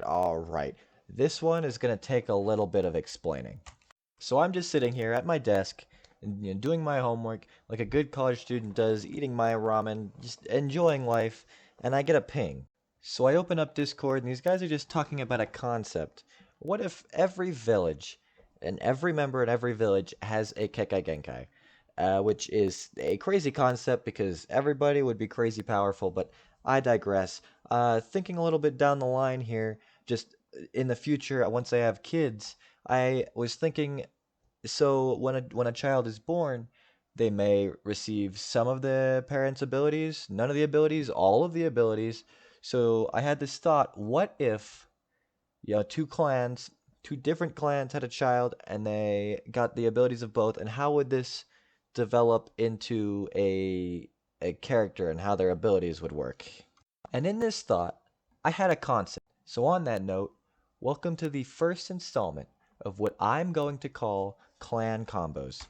Alright. This one is gonna take a little bit of explaining. So I'm just sitting here at my desk, and, doing my homework like a good college student does, eating my ramen, just enjoying life, and I get a ping. So I open up Discord, and these guys are just talking about a concept. What if every village, and every member in every village has a kekkai genkai? Which is a crazy concept because everybody would be crazy powerful, but I digress. Thinking a little bit down the line here, just in the future, once I have kids, I was thinking, so when a child is born, they may receive some of the parents' abilities, none of the abilities, all of the abilities. So I had this thought, what if, two different clans had a child and they got the abilities of both, and how would this develop into a character and how their abilities would work? And in this thought, I had a concept. So on that note, welcome to the first installment of what I'm going to call clan combos.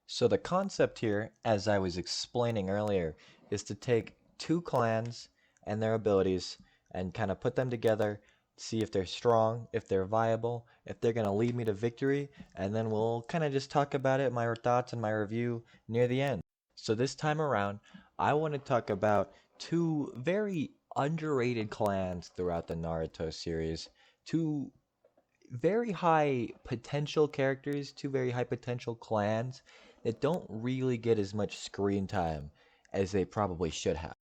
So the concept here, as I was explaining earlier, is to take two clans and their abilities and kind of put them together, see if they're strong, if they're viable, if they're going to lead me to victory, and then we'll kind of just talk about it, my thoughts and my review near the end. So this time around, I want to talk about two very underrated clans throughout the Naruto series, two very high potential characters, two very high potential clans that don't really get as much screen time as they probably should have.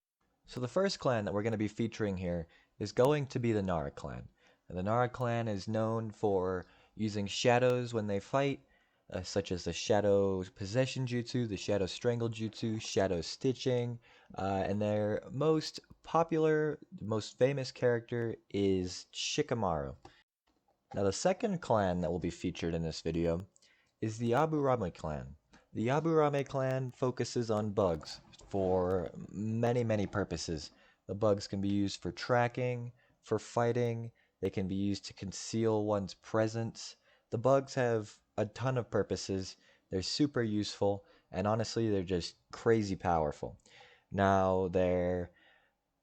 So the first clan that we're going to be featuring here is going to be the Nara clan. And the Nara clan is known for using shadows when they fight, such as the Shadow Possession Jutsu, the Shadow Strangle Jutsu, Shadow Stitching, and their most popular, most famous character is Shikamaru. Now the second clan that will be featured in this video is the Aburame clan. The Aburame clan focuses on bugs for many purposes. The bugs can be used for tracking, for fighting, they can be used to conceal one's presence. The bugs have a ton of purposes, they're super useful, and honestly, they're just crazy powerful. Now, their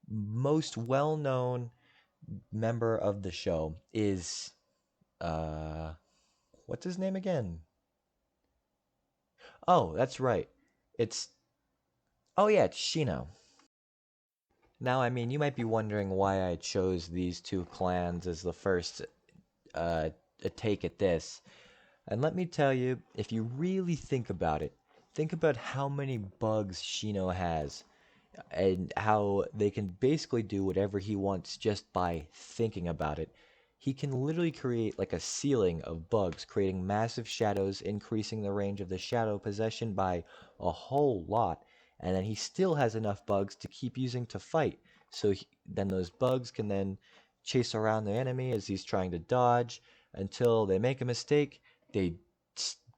most well known member of the show is, uh, what's his name again? Oh, that's right. It's Oh yeah, it's Shino. Now, I mean, you might be wondering why I chose these two clans as the first take at this. And let me tell you, if you really think about it, think about how many bugs Shino has and how they can basically do whatever he wants just by thinking about it. He can literally create like a ceiling of bugs, creating massive shadows, increasing the range of the shadow possession by a whole lot, and then he still has enough bugs to keep using to fight. So then those bugs can then chase around the enemy as he's trying to dodge until they make a mistake. They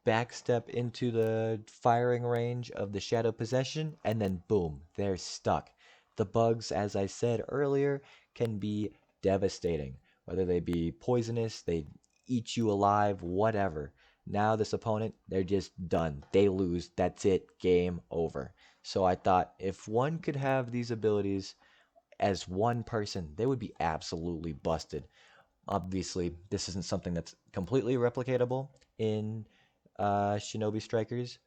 backstep into the firing range of the shadow possession, and then boom, they're stuck. The bugs, as I said earlier, can be devastating, whether they be poisonous, they eat you alive, whatever. Now this opponent, they're just done. They lose. That's it. Game over. So I thought if one could have these abilities as one person, they would be absolutely busted. Obviously, this isn't something that's completely replicatable in Shinobi Strikers,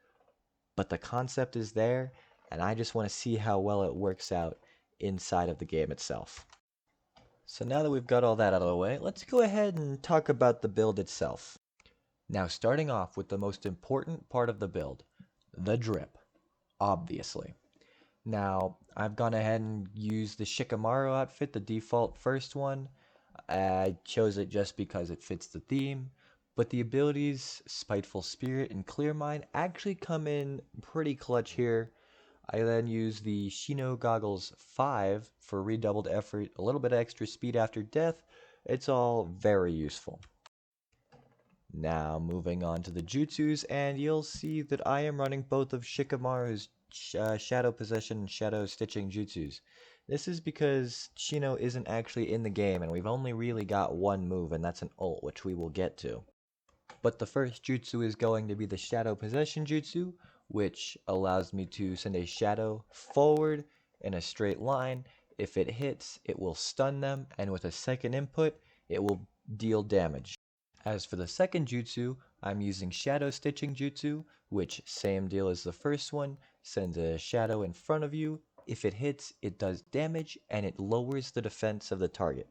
but the concept is there, and I just want to see how well it works out inside of the game itself. So now that we've got all that out of the way, let's go ahead and talk about the build itself. Now, starting off with the most important part of the build, the drip, obviously. Now, I've gone ahead and used the Shikamaru outfit, the default first one. I chose it just because it fits the theme, but the abilities Spiteful Spirit and Clear Mind actually come in pretty clutch here. I then use the Shino Goggles 5 for redoubled effort, a little bit extra speed after death. It's all very useful. Now moving on to the jutsus, and you'll see that I am running both of Shikamaru's Shadow Possession and Shadow Stitching jutsus. This is because Shino isn't actually in the game, and we've only really got one move, and that's an ult, which we will get to. But the first jutsu is going to be the Shadow Possession jutsu, which allows me to send a shadow forward in a straight line. If it hits, it will stun them, and with a second input, it will deal damage. As for the second jutsu, I'm using Shadow Stitching Jutsu, which, same deal as the first one, sends a shadow in front of you. If it hits, it does damage, and it lowers the defense of the target.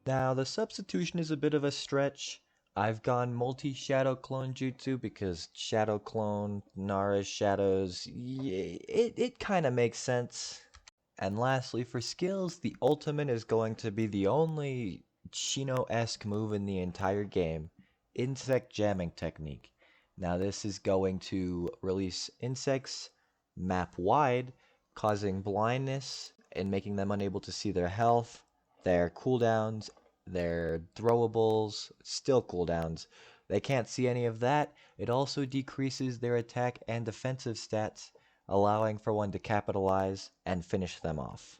Now, the substitution is a bit of a stretch. I've gone multi-shadow clone jutsu because shadow clone, Nara's shadows, it kind of makes sense. And lastly, for skills, the ultimate is going to be the only Shino-esque move in the entire game, Insect Jamming Technique. Now this is going to release insects map wide, causing blindness and making them unable to see their health, their cooldowns, their throwables, still cooldowns. They can't see any of that. It also decreases their attack and defensive stats, allowing for one to capitalize and finish them off.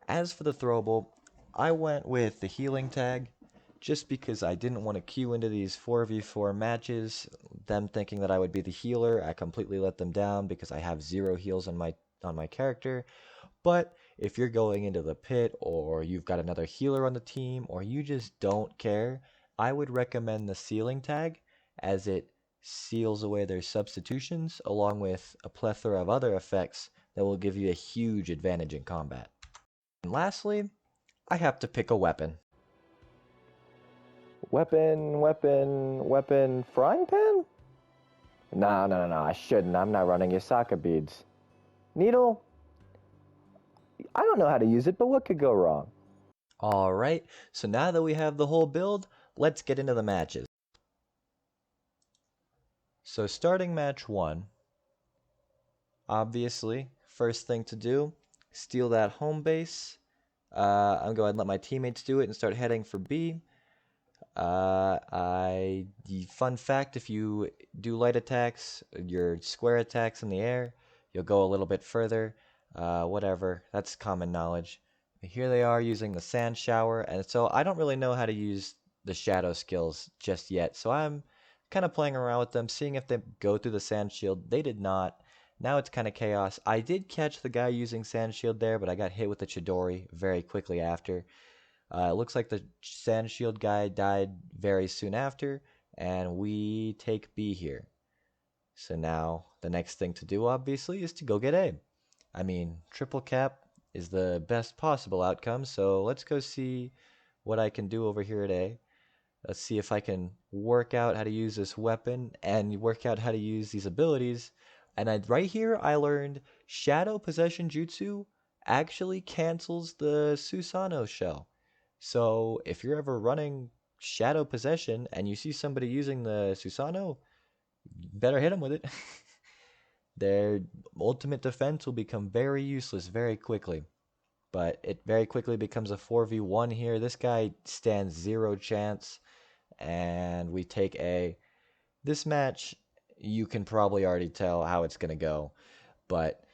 As for the throwable, I went with the healing tag just because I didn't want to queue into these 4v4 matches, them thinking that I would be the healer. I completely let them down because I have 0 heals on my character. But if you're going into the pit or you've got another healer on the team or you just don't care, I would recommend the sealing tag as it seals away their substitutions along with a plethora of other effects that will give you a huge advantage in combat. And lastly, I have to pick a weapon. Weapon, frying pan? No, I shouldn't. I'm not running your soccer beads. Needle? I don't know how to use it, but what could go wrong? Alright, so now that we have the whole build, let's get into the matches. So starting match 1, obviously, first thing to do, steal that home base. I'm going to let my teammates do it and start heading for B. Fun fact, if you do light attacks, your square attacks in the air, you'll go a little bit further. Whatever, that's common knowledge. Here they are using the sand shower, and so I don't really know how to use the shadow skills just yet, so I'm kind of playing around with them, seeing if they go through the sand shield. They did not. Now it's kind of chaos. I did catch the guy using sand shield there, but I got hit with the Chidori very quickly after. It looks like the sand shield guy died very soon after, and we take B here. So now the next thing to do, obviously, is to go get A. I mean, triple cap is the best possible outcome, so let's go see what I can do over here at A. Let's see if I can work out how to use this weapon and work out how to use these abilities. And right here, I learned Shadow Possession Jutsu actually cancels the Susanoo shell. So if you're ever running Shadow Possession and you see somebody using the Susanoo, better hit them with it. Their ultimate defense will become very useless very quickly. But it very quickly becomes a 4v1 here. This guy stands 0 chance, and we take A. This match, you can probably already tell how it's going to go, but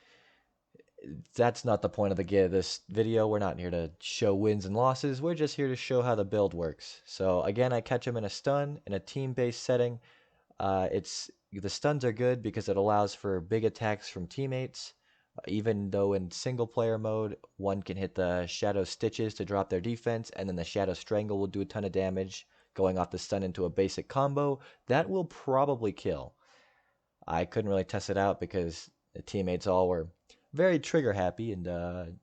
that's not the point of this video. We're not here to show wins and losses. We're just here to show how the build works. So again, I catch him in a stun in a team-based setting. The stuns are good because it allows for big attacks from teammates. Even though in single player mode, one can hit the Shadow Stitches to drop their defense, and then the Shadow Strangle will do a ton of damage, going off the stun into a basic combo. That will probably kill. I couldn't really test it out because the teammates all were very trigger happy and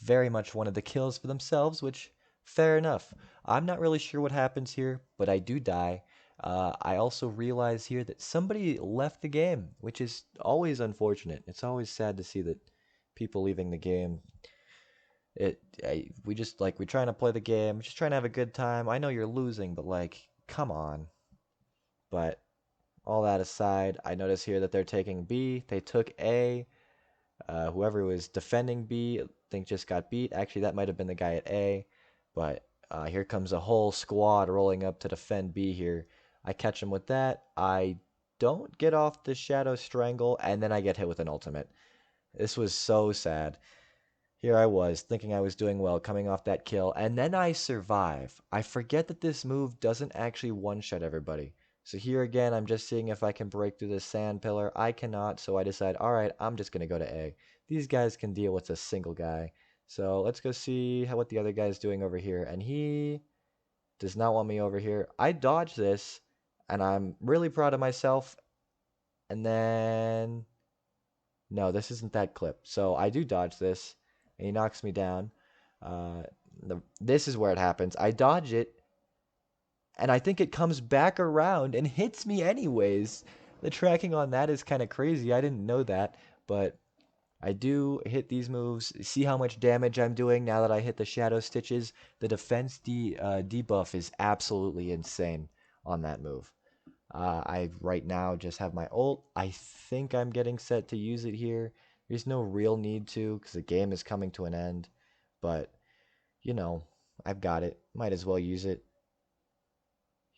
very much wanted the kills for themselves, which, fair enough. I'm not really sure what happens here, but I do die. I also realize here that somebody left the game, which is always unfortunate. It's always sad to see that people leaving the game. We're trying to play the game, just trying to have a good time. I know you're losing, but like, come on. But all that aside, I notice here that they're taking B. They took A. Whoever was defending B, I think just got beat. Actually, that might have been the guy at A. But here comes a whole squad rolling up to defend B here. I catch him with that. I don't get off the Shadow Strangle, and then I get hit with an ultimate. This was so sad. Here I was, thinking I was doing well, coming off that kill, and then I survive. I forget that this move doesn't actually one-shot everybody. So here again, I'm just seeing if I can break through this sand pillar. I cannot, so I decide, all right, I'm just going to go to A. These guys can deal with a single guy. So let's go see what the other guy's doing over here. And he does not want me over here. I dodge this, and I'm really proud of myself. And then, no, this isn't that clip. So I do dodge this, and he knocks me down. Uh, this is where it happens. I dodge it, and I think it comes back around and hits me anyways. The tracking on that is kind of crazy. I didn't know that, but I do hit these moves. See how much damage I'm doing now that I hit the shadow stitches. The defense debuff is absolutely insane on that move. I right now just have my ult. I think I'm getting set to use it here. There's no real need to because the game is coming to an end. But, you know, I've got it. Might as well use it.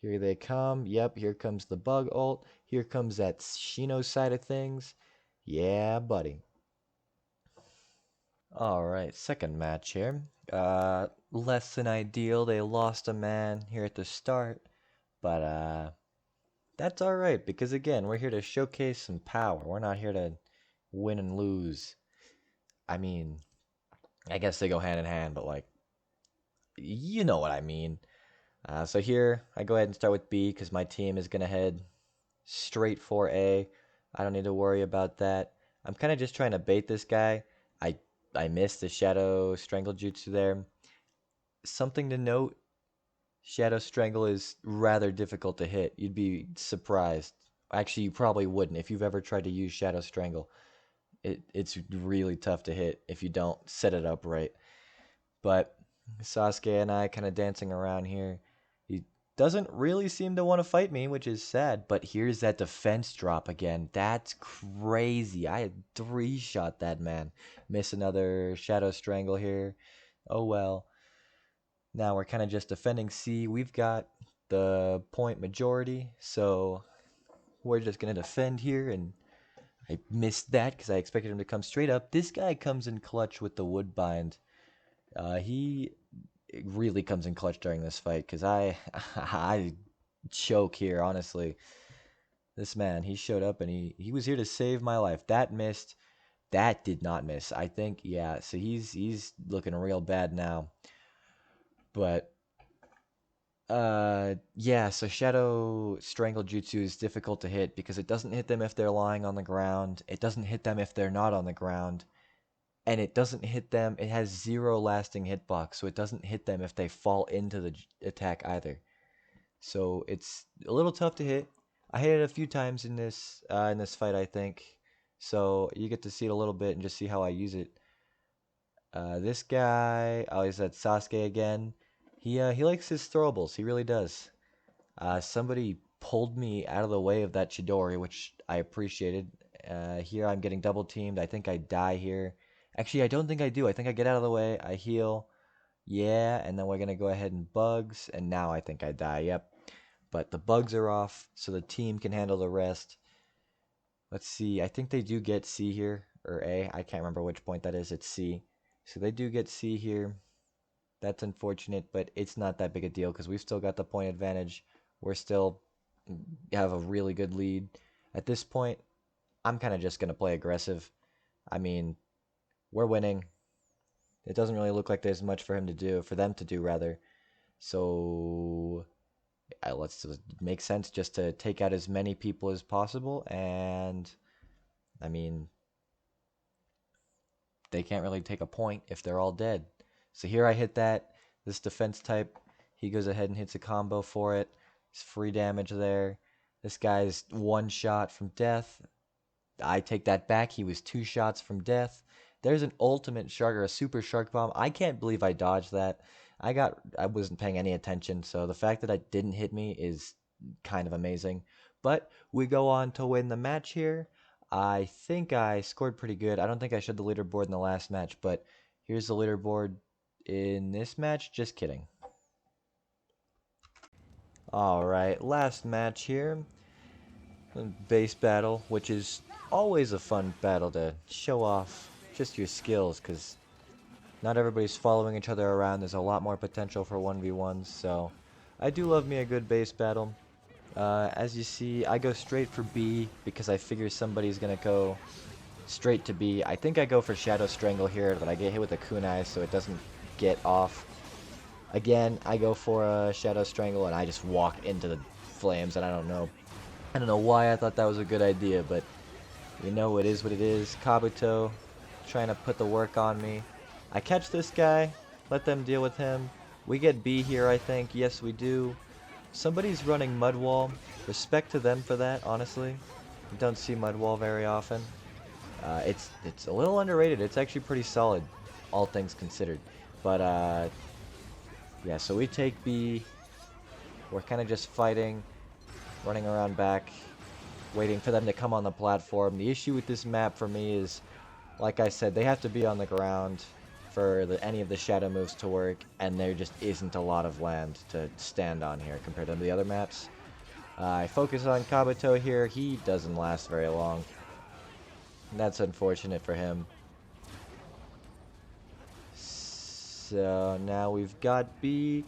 Here they come. Yep, here comes the bug ult. Here comes that Shino side of things. Yeah, buddy. All right, second match here. Less than ideal. They lost a man here at the start, but that's all right because again, we're here to showcase some power. We're not here to win and lose. I mean, I guess they go hand in hand, but like, you know what I mean. So here, I go ahead and start with B because my team is gonna head straight for A. I don't need to worry about that. I'm kind of just trying to bait this guy. I I missed the Shadow Strangle Jutsu there. Something to note, Shadow Strangle is rather difficult to hit. You'd be surprised. Actually, you probably wouldn't if you've ever tried to use Shadow Strangle. It's really tough to hit if you don't set it up right. But Sasuke and I kind of dancing around here. He doesn't really seem to want to fight me, which is sad. But here's that defense drop again. That's crazy. I had three-shot that man. Miss another Shadow Strangle here. Oh well. Now we're kind of just defending C. We've got the point majority, so we're just going to defend here. And I missed that because I expected him to come straight up. This guy comes in clutch with the Woodbind. He really comes in clutch during this fight because I choke here, honestly. This man, he showed up and he was here to save my life. That missed. That did not miss. I think, yeah, so he's looking real bad now. But yeah, so Shadow Strangle Jutsu is difficult to hit because it doesn't hit them if they're lying on the ground. It doesn't hit them if they're not on the ground. And it doesn't hit them. It has zero lasting hitbox, so it doesn't hit them if they fall into the attack either. So it's a little tough to hit. I hit it a few times in this fight, I think. So you get to see it a little bit and just see how I use it. This guy, oh, he's at Sasuke again. He likes his throwables. He really does. Somebody pulled me out of the way of that Chidori, which I appreciated. Here I'm getting double teamed. I think I die here. Actually, I don't think I do. I think I get out of the way. I heal. Yeah, and then we're going to go ahead and bugs. And now I think I die. Yep. But the bugs are off, so the team can handle the rest. Let's see. I think they do get C here. Or A. I can't remember which point that is. It's C. So they do get C here. That's unfortunate, but it's not that big a deal because we've still got the point advantage. We're still have a really good lead. At this point, I'm kind of just going to play aggressive. I mean, we're winning. It doesn't really look like there's much for him to do, for them to do rather. So let's make sense just to take out as many people as possible. And I mean, they can't really take a point if they're all dead. So here I hit that. This defense type, he goes ahead and hits a combo for it. It's free damage there. This guy's one shot from death. I take that back. He was two shots from death. There's an ultimate shark or a super shark bomb. I can't believe I dodged that. I wasn't paying any attention, so the fact that it didn't hit me is kind of amazing. But we go on to win the match here. I think I scored pretty good. I don't think I showed the leaderboard in the last match, but here's the leaderboard in this match. Just kidding. All right, last match here. Base battle, which is always a fun battle to show off just your skills, because not everybody's following each other around. There's a lot more potential for 1v1s, so I do love me a good base battle. As you see, I go straight for B because I figure somebody's gonna go straight to B. I think I go for Shadow Strangle here, but I get hit with a kunai so it doesn't get off. Again, I go for a Shadow Strangle and I just walk into the flames, and I don't know. I don't know why I thought that was a good idea, but you know, it is what it is. Kabuto trying to put the work on me. I catch this guy, let them deal with him. We get B here, I think. Yes, we do. Somebody's running Mud Wall. Respect to them for that, honestly. You don't see Mud Wall very often. It's a little underrated. It's actually pretty solid, all things considered. But yeah, so we take B. We're kind of just fighting, running around back, waiting for them to come on the platform. The issue with this map for me is, like I said, they have to be on the ground for any of the shadow moves to work, and there just isn't a lot of land to stand on here compared to the other maps. I focus on Kabuto here. He doesn't last very long. That's unfortunate for him. So now we've got B.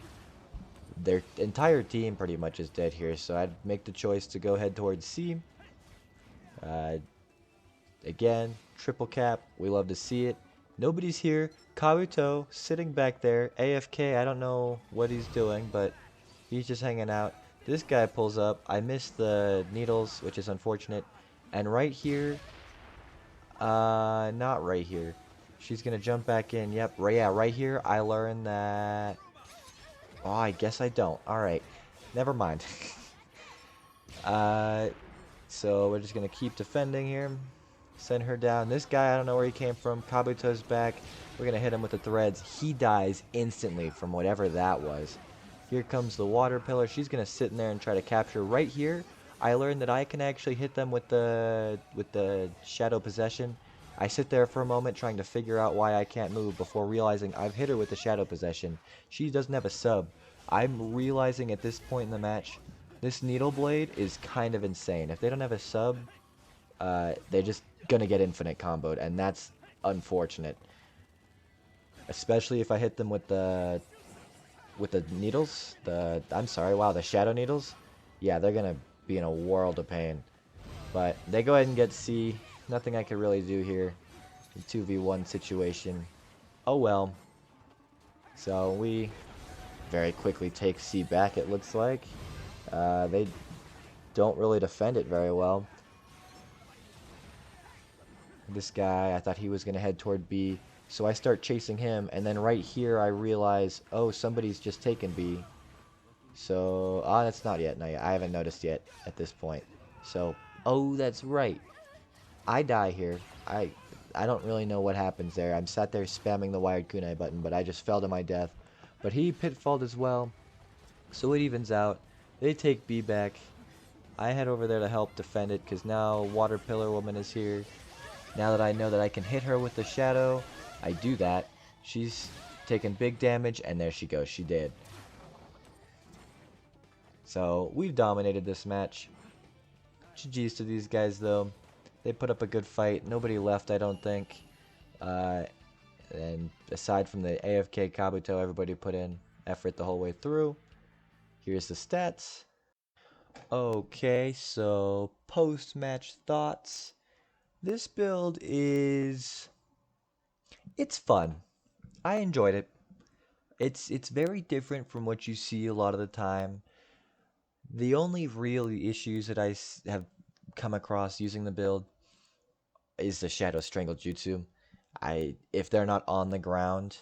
Their entire team pretty much is dead here, so I'd make the choice to go head towards C. Uh, Again, triple cap. We love to see it. Nobody's here. Kabuto sitting back there, AFK. I don't know what he's doing, but he's just hanging out. This guy pulls up. I missed the needles, which is unfortunate. And right here, not right here. She's gonna jump back in. Yep, right, yeah, right here. I learned that. Oh, I guess I don't. All right, never mind. uh, so we're just gonna keep defending here. Send her down. This guy, I don't know where he came from. Kabuto's back. We're going to hit him with the threads. He dies instantly from whatever that was. Here comes the water pillar. She's going to sit in there and try to capture. Right here, I learned that I can actually hit them with the shadow possession. I sit there for a moment trying to figure out why I can't move before realizing I've hit her with the shadow possession. She doesn't have a sub. I'm realizing at this point in the match, this needle blade is kind of insane. If they don't have a sub, they're just gonna get infinite comboed, and that's unfortunate. Especially if I hit them with the needles. I'm sorry, wow, the shadow needles. Yeah, they're gonna be in a world of pain. But they go ahead and get C. Nothing I could really do here. 2v1 situation. Oh well. So we very quickly take C back, it looks like. They don't really defend it very well. This guy, I thought he was going to head toward B, so I start chasing him, and then right here I realize, oh, somebody's just taken B. So, that's not yet, no, I haven't noticed yet at this point. So, oh, that's right. I die here. I don't really know what happens there. I'm sat there spamming the wired kunai button, but I just fell to my death. But he pitfalled as well, so it evens out. They take B back. I head over there to help defend it, because now Water Pillar Woman is here. Now that I know that I can hit her with the shadow, I do that. She's taking big damage, and there she goes. She did. So, we've dominated this match. GG's to these guys, though. They put up a good fight. Nobody left, I don't think. Uh, and aside from the AFK Kabuto, everybody put in effort the whole way through. Here's the stats. Okay, so post-match thoughts. This build is... it's fun. I enjoyed it. It's very different from what you see a lot of the time. The only real issues that I have come across using the build is the Shadow Strangle Jutsu. If they're not on the ground,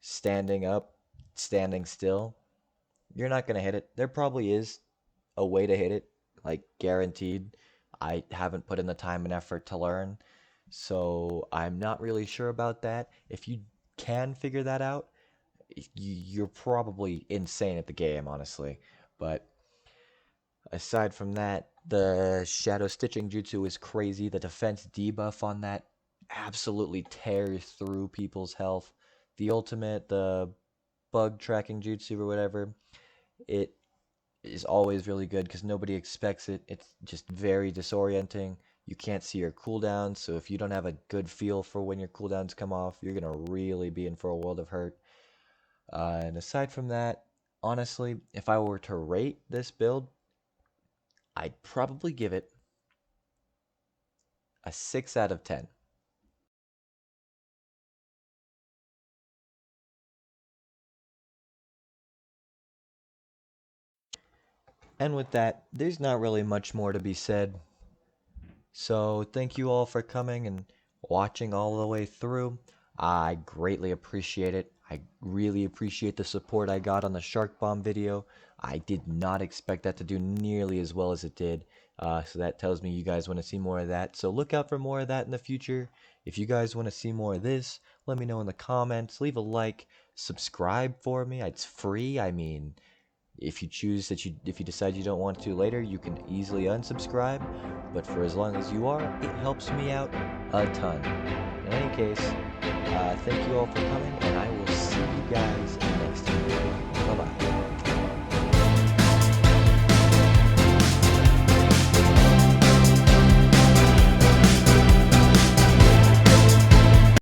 standing up, standing still, you're not gonna hit it. There probably is a way to hit it, like guaranteed. I haven't put in the time and effort to learn, so I'm not really sure about that. If you can figure that out, you're probably insane at the game, honestly. But aside from that, the Shadow Stitching Jutsu is crazy. The defense debuff on that absolutely tears through people's health. The ultimate, the bug tracking jutsu or whatever, it is always really good because nobody expects it. It's just very disorienting. You can't see your cooldowns, so if you don't have a good feel for when your cooldowns come off, you're going to really be in for a world of hurt. And aside from that, honestly, if I were to rate this build, I'd probably give it a 6 out of 10. And with that, there's not really much more to be said. So thank you all for coming and watching all the way through. I greatly appreciate it. I really appreciate the support I got on the Shark Bomb video. I did not expect that to do nearly as well as it did. So that tells me you guys want to see more of that. So look out for more of that in the future. If you guys want to see more of this, let me know in the comments. Leave a like, subscribe for me. It's free. I mean, if you choose that if you decide you don't want to later, you can easily unsubscribe, but for as long as you are, it helps me out a ton. In any case, thank you all for coming, and I will see you guys next time. Bye bye.